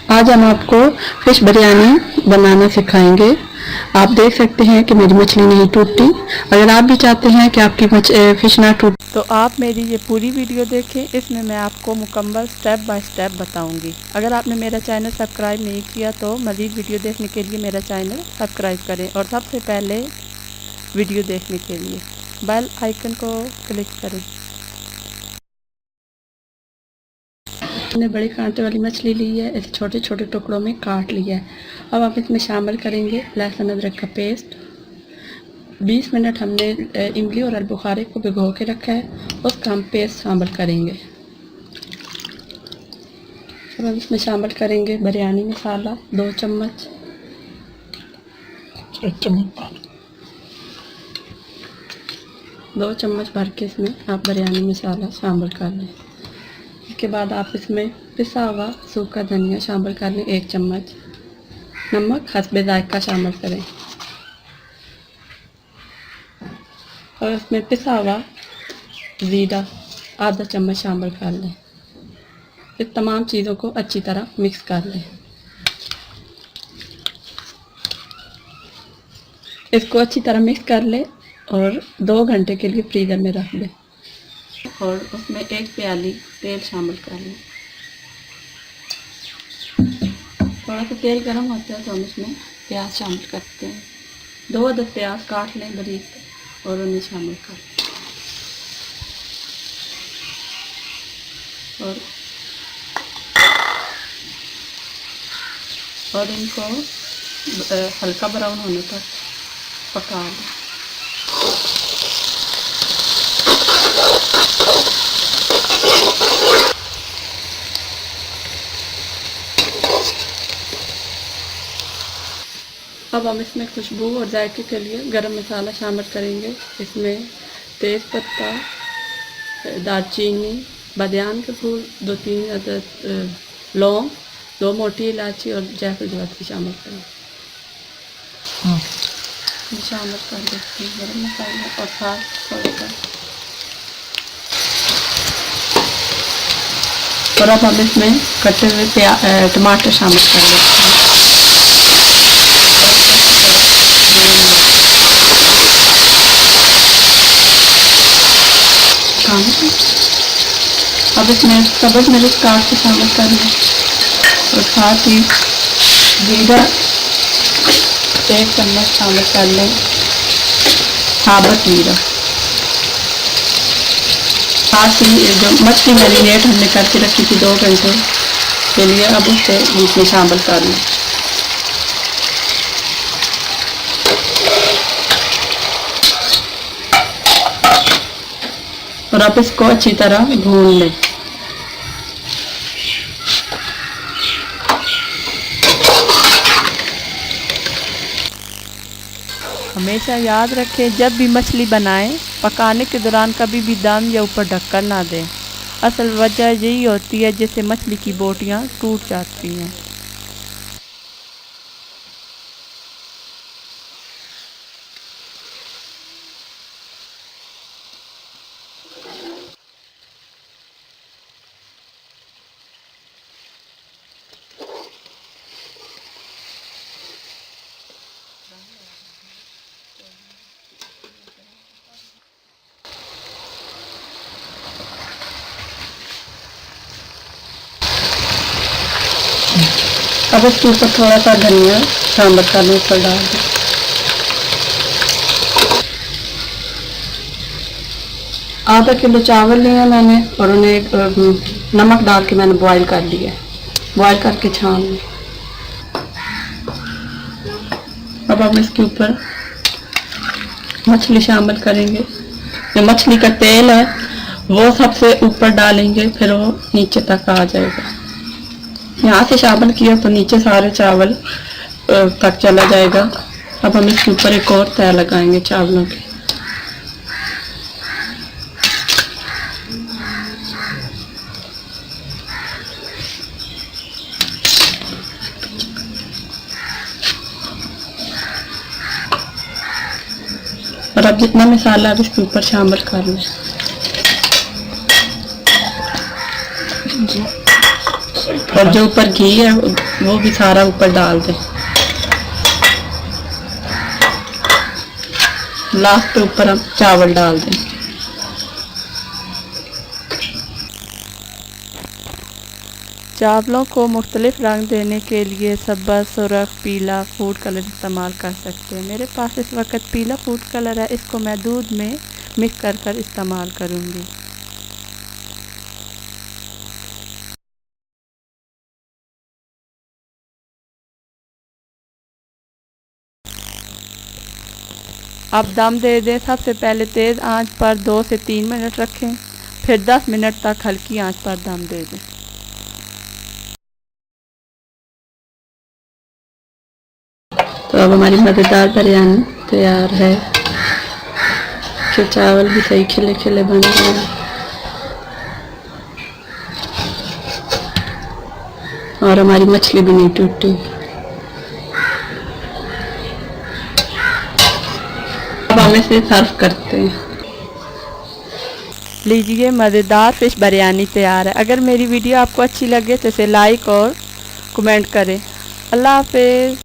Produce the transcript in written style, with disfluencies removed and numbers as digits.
आज हम आपको फिश बिरयानी बनाना सिखाएंगे। आप देख सकते हैं कि मेरी मछली नहीं टूटती। अगर आप भी चाहते हैं कि आपकी फिश ना टूटे तो आप मेरी ये पूरी वीडियो देखें। इसमें मैं आपको मुकम्मल स्टेप बाय स्टेप बताऊंगी। अगर आपने मेरा चैनल सब्सक्राइब नहीं किया तो मज़ीद वीडियो देखने के लिए मेरा चैनल सब्सक्राइब करें और सबसे पहले वीडियो देखने के लिए बेल आइकन को क्लिक करें। मैंने बड़ी कांटे वाली मछली ली है, इसे छोटे छोटे टुकड़ों में काट लिया है। अब आप इसमें शामिल करेंगे लहसुन अदरक का पेस्ट। 20 मिनट हमने इमली और अलबुखारे को भिगो के रखा है, उसका हम पेस्ट शामिल करेंगे। अब हम इसमें शामिल करेंगे बिरयानी मसाला 2 चम्मच, 2 चम्मच भर के इसमें आप बिरयानी मसाला शामिल कर लें। इसके बाद आप इसमें पिसा हुआ सूखा धनिया शामिल कर लें 1 चम्मच। नमक हस्बे जायका शामिल करें और इसमें पिसा हुआ ज़ीरा आधा चम्मच शामिल कर लें। इस तमाम चीज़ों को अच्छी तरह मिक्स कर लें। इसको अच्छी तरह मिक्स कर लें और 2 घंटे के लिए फ्रीज़र में रख दें और उसमें 1 प्याली तेल शामिल कर लें। थोड़ा सा तेल गर्म होता है तो हम इसमें प्याज शामिल करते हैं। 2 अदद प्याज काट लें बारीक और उन्हें शामिल कर लें और इनको हल्का ब्राउन होने तक पका लें। अब हम इसमें खुशबू और जायके के लिए गरम मसाला शामिल करेंगे। इसमें तेज़ पत्ता, दालचीनी, बादियान के फूल, 2-3 अदद लौंग, 2 मोटी इलायची और जायफल जावित्री शामिल करें। शामिल कर देते हैं गरम मसाला और साथ थोड़ा सा। और अब हम इसमें कटे हुए टमाटर शामिल कर देते हैं। अब इसमें सब्ज़ मिर्च काट के शामिल कर लें और साथ ही जीरा 1 चम्मच शामिल कर लें, साबुत जीरा। साथ ही जो मछली मैरिनेट हमने करके रखी थी 2 घंटे के लिए, अब उसे इसमें शामिल कर लें। और अब इसको अच्छी तरह भून लें। हमेशा याद रखें, जब भी मछली बनाएं पकाने के दौरान कभी भी दम या ऊपर ढक्कन ना दें। असल वजह यही होती है जिससे मछली की बोटियां टूट जाती हैं। अब इसके ऊपर थोड़ा सा धनिया शामिल कर लें, ऊपर डाल दें। आधा किलो चावल लिए मैंने और उन्हें नमक डाल के मैंने बॉईल कर लिया है। बॉईल करके छान लें। अब हम इसके ऊपर मछली शामिल करेंगे। जो मछली का तेल है वो सबसे ऊपर डालेंगे, फिर वो नीचे तक आ जाएगा। यहाँ से शामिल किया तो नीचे सारे चावल तक चला जाएगा। अब हम इसके ऊपर एक और तह लगाएंगे चावलों की। और अब जितना मसाला अब इसके ऊपर शामिल कर लें। और जो ऊपर घी है वो भी सारा ऊपर डाल दें। लास्ट पे ऊपर हम चावल डाल दें। चावलों को मुख्तलिफ रंग देने के लिए सब्ज़, सुरख, पीला फूड कलर इस्तेमाल कर सकते हैं। मेरे पास इस वक्त पीला फूड कलर है, इसको मैं दूध में मिक्स कर इस्तेमाल करूँगी। अब दम दे दें। सबसे पहले तेज़ आंच पर 2 से 3 मिनट रखें, फिर 10 मिनट तक हल्की आंच पर दम दे दें। तो अब हमारी मज़ेदार बिरयानी तैयार है। कि चावल भी सही खिले खिले बन गए हैं और हमारी मछली भी नहीं टूटी। अब हम इसे सर्व करते हैं। लीजिए, मज़ेदार फ़िश बिरयानी तैयार है। अगर मेरी वीडियो आपको अच्छी लगे तो इसे लाइक और कमेंट करें। अल्लाह हाफ़िज़।